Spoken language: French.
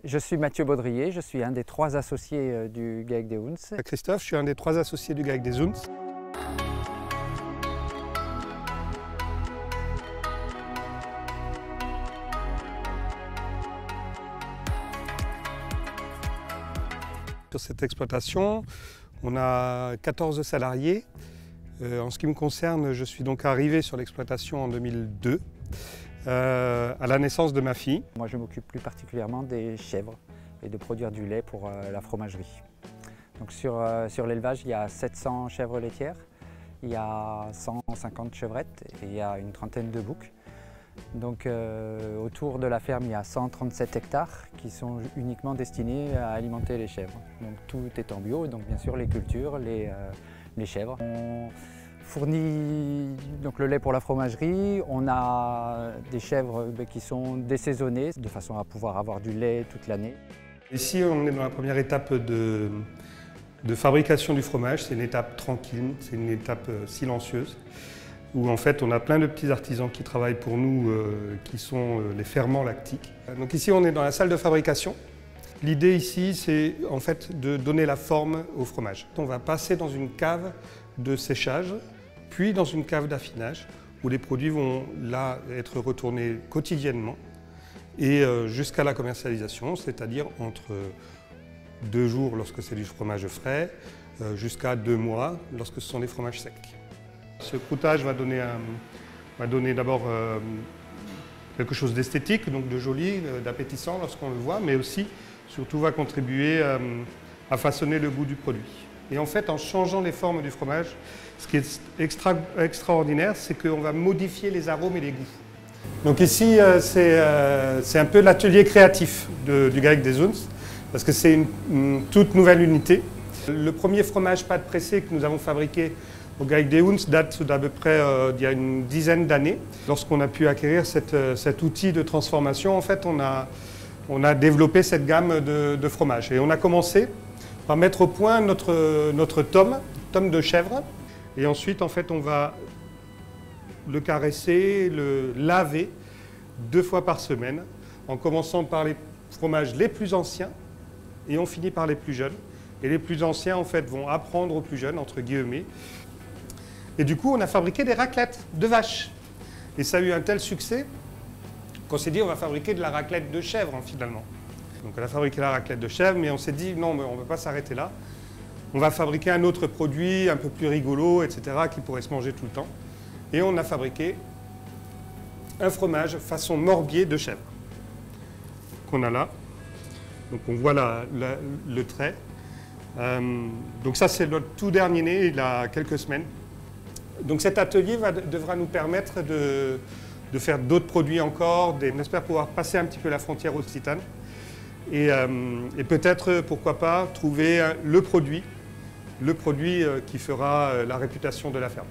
Je suis Mathieu Baudrier, je suis un des 3 associés du GAEC des Ounces. Christophe, je suis un des 3 associés du GAEC des Ounces. Sur cette exploitation, on a 14 salariés. En ce qui me concerne, je suis donc arrivé sur l'exploitation en 2002, à la naissance de ma fille. Moi, je m'occupe plus particulièrement des chèvres et de produire du lait pour la fromagerie. Donc sur l'élevage, il y a 700 chèvres laitières, il y a 150 chevrettes et il y a une trentaine de boucs. Donc autour de la ferme, il y a 137 hectares qui sont uniquement destinés à alimenter les chèvres. Donc tout est en bio, donc bien sûr les cultures, les chèvres. On fournit donc le lait pour la fromagerie, on a des chèvres qui sont désaisonnées de façon à pouvoir avoir du lait toute l'année. Ici, on est dans la première étape de fabrication du fromage. C'est une étape tranquille, c'est une étape silencieuse, où en fait on a plein de petits artisans qui travaillent pour nous, qui sont les ferments lactiques. Donc ici, on est dans la salle de fabrication. L'idée ici, c'est en fait de donner la forme au fromage. On va passer dans une cave de séchage, puis dans une cave d'affinage, où les produits vont là être retournés quotidiennement et jusqu'à la commercialisation, c'est-à-dire entre 2 jours lorsque c'est du fromage frais, jusqu'à 2 mois lorsque ce sont des fromages secs. Ce croûtage va donner d'abord quelque chose d'esthétique, donc de joli, d'appétissant lorsqu'on le voit, mais aussi, surtout, va contribuer à façonner le goût du produit. Et en fait, en changeant les formes du fromage, ce qui est extraordinaire, c'est qu'on va modifier les arômes et les goûts. Donc ici, c'est un peu l'atelier créatif du GAEC des Ounces, parce que c'est une toute nouvelle unité. Le premier fromage pâte pressée que nous avons fabriqué au GAEC des Ounces date d'à peu près d'il y a une dizaine d'années. Lorsqu'on a pu acquérir cet outil de transformation, en fait, on a développé cette gamme de fromages. Et on a commencé par mettre au point notre tome de chèvre. Et ensuite, en fait, on va le caresser, le laver 2 fois par semaine, en commençant par les fromages les plus anciens et on finit par les plus jeunes. Et les plus anciens, en fait, vont apprendre aux plus jeunes, entre guillemets. Et du coup, on a fabriqué des raclettes de vaches. Et ça a eu un tel succès qu'on s'est dit on va fabriquer de la raclette de chèvre, finalement. Donc on a fabriqué la raclette de chèvre, mais on s'est dit non, mais on ne va pas s'arrêter là. On va fabriquer un autre produit un peu plus rigolo, etc., qui pourrait se manger tout le temps. Et on a fabriqué un fromage façon morbier de chèvre, qu'on a là. Donc on voit le trait. Donc ça, c'est notre tout dernier né, il a quelques semaines. Donc cet atelier devra nous permettre de faire d'autres produits encore. On espère pouvoir passer un petit peu la frontière occitane. Et peut-être, pourquoi pas, trouver le produit qui fera la réputation de la ferme.